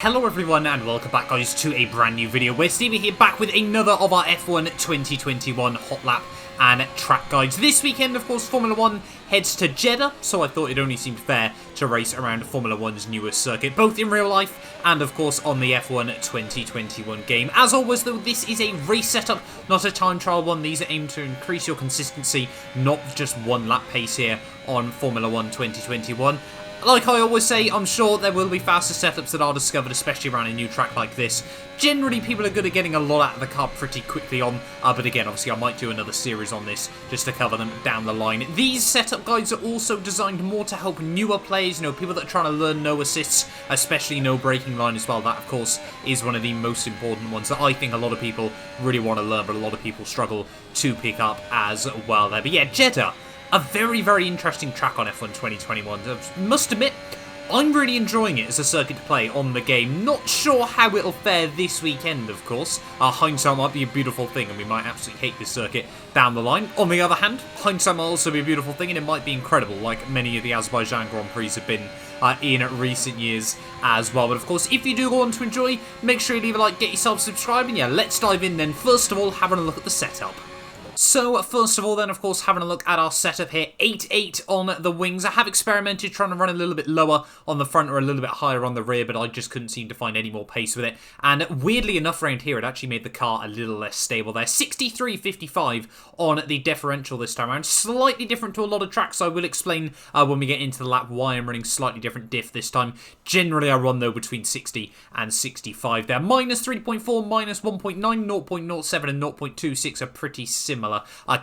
Hello everyone and welcome back guys to a brand new video. We're Stevie here back with another of our F1 2021 hot lap and track guides. This weekend of course Formula 1 heads to Jeddah, so I thought it only seemed fair to race around Formula 1's newest circuit, both in real life and of course on the F1 2021 game. As always though, this is a race setup, not a time trial one. These are aimed to increase your consistency, not just one lap pace here on Formula 1 2021. Like I always say, I'm sure there will be faster setups that are discovered, especially around a new track like this. Generally, people are good at getting a lot out of the car pretty quickly on, but again, obviously I might do another series on this just to cover them down the line. These setup guides are also designed more to help newer players, people that are trying to learn no assists, especially no braking line as well. That, of course, is one of the most important ones that I think a lot of people really want to learn, but a lot of people struggle to pick up as well there. But yeah, Jeddah. A very, very interesting track on F1 2021. I must admit, I'm really enjoying it as a circuit to play on the game. Not sure how it'll fare this weekend, of course. Hindsight might be a beautiful thing, and we might absolutely hate this circuit down the line. On the other hand, hindsight might also be a beautiful thing, and it might be incredible, like many of the Azerbaijan Grand Prix have been in recent years as well. But of course, if you do want to enjoy, make sure you leave a like, get yourself subscribed, and yeah, let's dive in then. First of all, having a look at the setup. So, first of all then, of course, having a look at our setup here, 8.8 on the wings. I have experimented trying to run a little bit lower on the front or a little bit higher on the rear, but I just couldn't seem to find any more pace with it. And weirdly enough around here, it actually made the car a little less stable there. 63.55 on the differential this time around. Slightly different to a lot of tracks. I will explain when we get into the lap why I'm running slightly different diff this time. Generally, I run, though, between 60 and 65 there. Minus 3.4, minus 1.9, 0.07 and 0.26 are pretty similar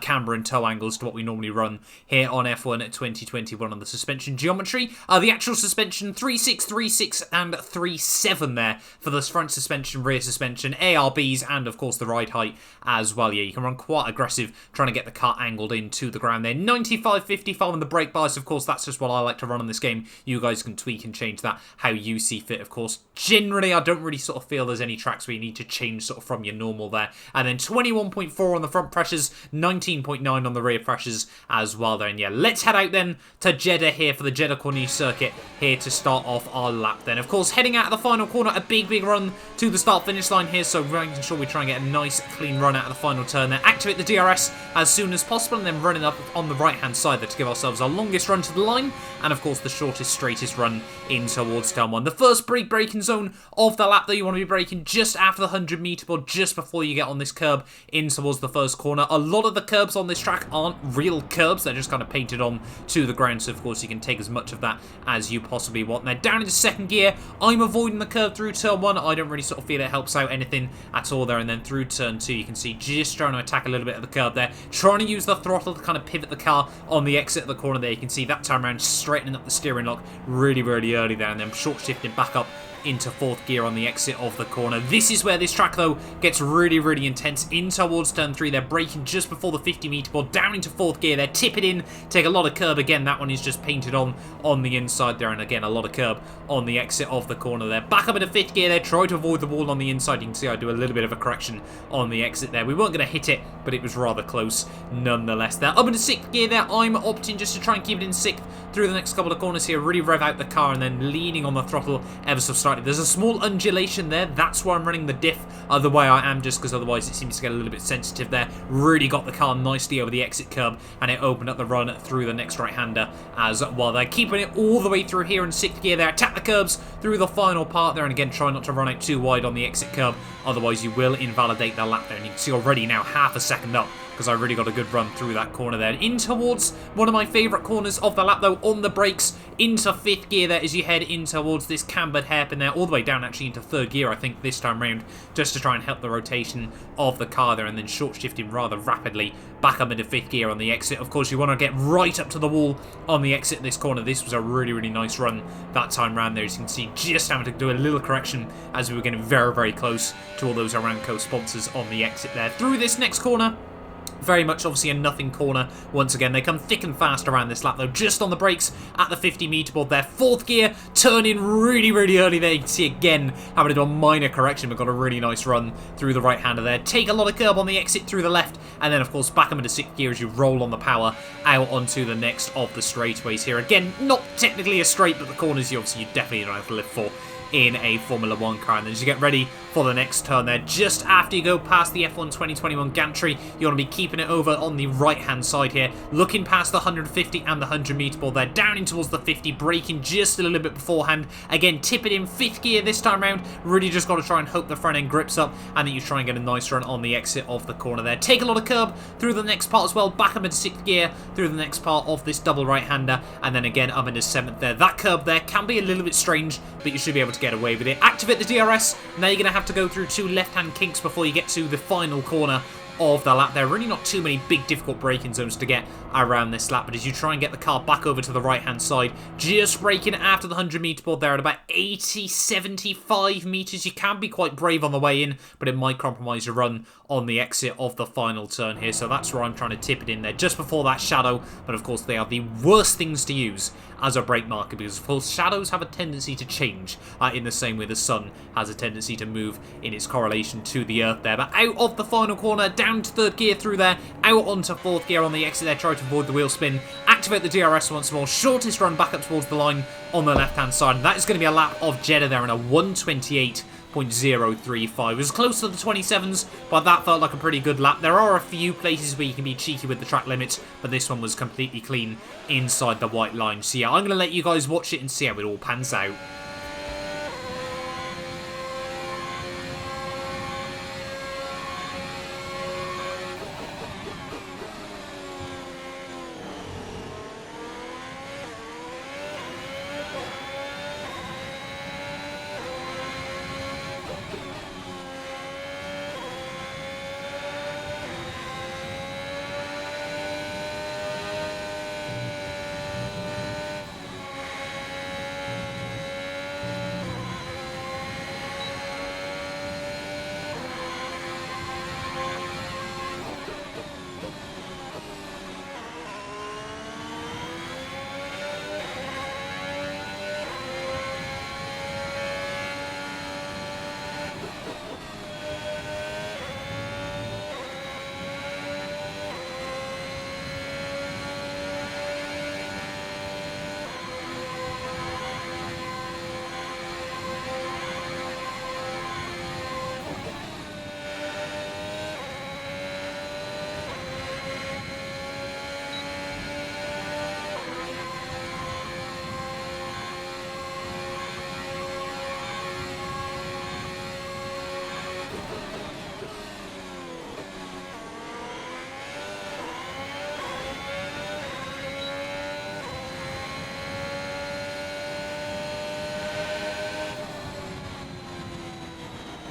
camber and toe angles to what we normally run here on F1 2021 on the suspension geometry. The actual suspension, 3.6, 3.6 and 3.7 there for the front suspension, rear suspension, ARBs and of course the ride height as well. Yeah, you can run quite aggressive trying to get the car angled into the ground there. 95.55 on the brake bias, of course that's just what I like to run on this game. You guys can tweak and change that how you see fit, of course. Generally, I don't really sort of feel there's any tracks where you need to change sort of from your normal there. And then 21.4 on the front pressures, 19.9 on the rear pressures as well there. And yeah, let's head out then to Jeddah here for the Jeddah Corniche circuit here to start off our lap then. Of course, heading out of the final corner, a big run to the start-finish line here, so making sure we try and get a nice, clean run out of the final turn there. Activate the DRS as soon as possible, and then running up on the right-hand side there to give ourselves our longest run to the line, and of course the shortest, straightest run in towards turn 1. The first braking zone of the lap that you want to be braking just after the 100-meter board, just before you get on this curb in towards the first corner. A lot of the curbs on this track aren't real curbs, they're just kind of painted on to the ground, so of course you can take as much of that as you possibly want. Now down into second gear, I'm avoiding the curve through turn 1. I don't really sort of feel it helps out anything at all there. And then through turn 2, you can see just trying to attack a little bit of the curb there, trying to use the throttle to kind of pivot the car on the exit of the corner there. You can see that time around straightening up the steering lock really early there, and then short shifting back up into fourth gear on the exit of the corner. This is where this track though gets really intense in towards turn 3. They're braking just before the 50-meter board, down into fourth gear. They're tip it in, take a lot of curb again. That one is just painted on the inside there, and again a lot of curb on the exit of the corner there. Back up into fifth gear there, try to avoid the wall on the inside. You can see I do a little bit of a correction on the exit there. We weren't going to hit it, but it was rather close nonetheless there. Up into sixth gear there, I'm opting just to try and keep it in sixth through the next couple of corners here, really rev out the car and then leaning on the throttle ever so slightly. There's a small undulation there, that's why I'm running the diff the way I am, just because otherwise it seems to get a little bit sensitive there. Really got the car nicely over the exit curb, and it opened up the run through the next right-hander as well. They're keeping it all the way through here in sixth gear there. Attack the curbs through the final part there, and again try not to run out too wide on the exit curb, otherwise you will invalidate the lap there. And you can see already now half a second up, because I really got a good run through that corner there. In towards one of my favourite corners of the lap though, on the brakes, into fifth gear there as you head in towards this cambered hairpin there, all the way down actually into third gear I think this time round, just to try and help the rotation of the car there, and then short shifting rather rapidly back up into fifth gear on the exit. Of course you want to get right up to the wall on the exit of this corner. This was a really nice run that time round there, as you can see, just having to do a little correction as we were getting very close to all those Aramco sponsors on the exit there. Through this next corner, very much obviously a nothing corner once again. They come thick and fast around this lap though, just on the brakes at the 50-meter board there. Fourth gear, turn in really early there. You can see again having to do a minor correction, but got a really nice run through the right-hander there. Take a lot of curb on the exit through the left, and then of course back up into sixth gear as you roll on the power out onto the next of the straightaways here. Again, not technically a straight, but the corners you definitely don't have to live for in a Formula 1 car. And then as you get ready for the next turn there, just after you go past the F1 2021 gantry, you want to be keeping it over on the right-hand side here, looking past the 150 and the 100 meter ball there, down in towards the 50, braking just a little bit beforehand. Again, tip it in 5th gear this time around. Really just got to try and hope the front end grips up and that you try and get a nice run on the exit of the corner there. Take a lot of curb through the next part as well, back up into 6th gear through the next part of this double right-hander, and then again up into 7th there. That curb there can be a little bit strange, but you should be able to get away with it. Activate the DRS. Now you're going to have to go through 2 left-hand kinks before you get to the final corner of the lap. There are really not too many big difficult braking zones to get around this lap, but as you try and get the car back over to the right hand side, just braking after the 100 meter board there at about 75 meters, you can be quite brave on the way in, but it might compromise your run on the exit of the final turn here. So that's where I'm trying to tip it in there just before that shadow, but of course they are the worst things to use as a brake marker, because of course shadows have a tendency to change in the same way the sun has a tendency to move in its correlation to the earth there. But out of the final corner, down to 3rd gear through there, out onto 4th gear on the exit there, try to avoid the wheel spin, activate the DRS once more, shortest run back up towards the line on the left hand side, and that is going to be a lap of Jeddah there in a 1:28.035. It was close to the 27s, but that felt like a pretty good lap. There are a few places where you can be cheeky with the track limits, but this one was completely clean inside the white line. So yeah, I'm going to let you guys watch it and see how it all pans out.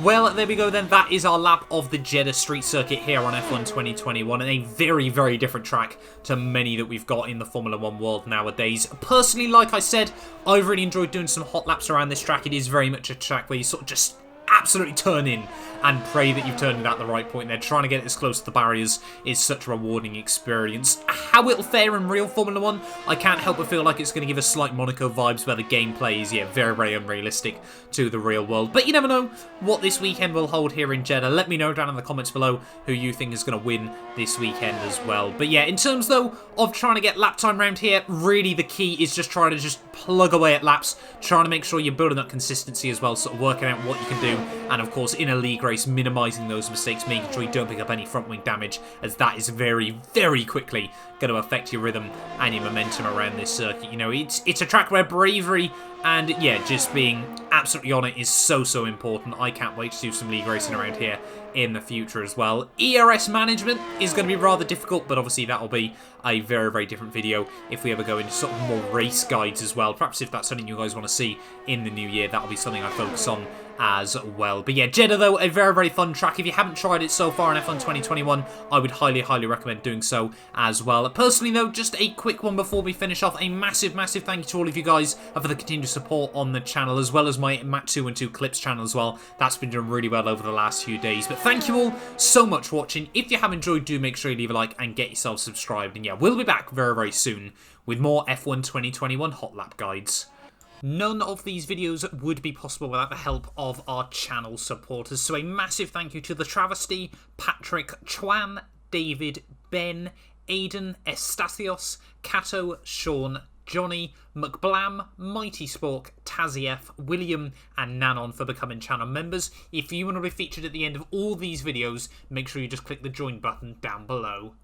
Well, there we go then. That is our lap of the Jeddah Street Circuit here on F1 2021, and a very, very different track to many that we've got in the Formula 1 world nowadays. Personally, like I said, I've really enjoyed doing some hot laps around this track. It is very much a track where you sort of just absolutely turn in and pray that you've turned it at the right point there. Trying to get it as close to the barriers is such a rewarding experience. How it'll fare in real Formula 1, I can't help but feel like it's going to give us slight Monaco vibes where the gameplay is, yeah, very, very unrealistic to the real world. But you never know what this weekend will hold here in Jeddah. Let me know down in the comments below who you think is going to win this weekend as well. But yeah, in terms though of trying to get lap time around here, really the key is just trying to just plug away at laps, trying to make sure you're building up consistency as well, sort of working out what you can do, and of course in a league race, minimising those mistakes, making sure you don't pick up any front wing damage, as that is very, very quickly going to affect your rhythm and your momentum around this circuit. You know, it's a track where bravery and, yeah, just being absolutely on it is so important. I can't wait to do some league racing around here in the future as well. ERS management is going to be rather difficult, but obviously that will be a very, very different video if we ever go into sort of more race guides as well. Perhaps if that's something you guys want to see in the new year, that'll be something I focus on as well. But yeah, Jeddah though, a very, very fun track. If you haven't tried it so far in F1 2021, I would highly, highly recommend doing so as well. Personally though, just a quick one before we finish off. A massive, massive thank you to all of you guys for the continued support on the channel, as well as my Matt212 Clips channel as well. That's been doing really well over the last few days. But thank you all so much for watching. If you have enjoyed, do make sure you leave a like and get yourself subscribed. And yeah, we'll be back very, very soon with more F1 2021 hot lap guides. None of these videos would be possible without the help of our channel supporters. So a massive thank you to The Travesty, Patrick, Chwan, David, Ben, Aidan, Estacios, Cato, Sean, Johnny, McBlam, Mighty Spork, Tazief, William, and Nanon for becoming channel members. If you want to be featured at the end of all these videos, make sure you just click the join button down below.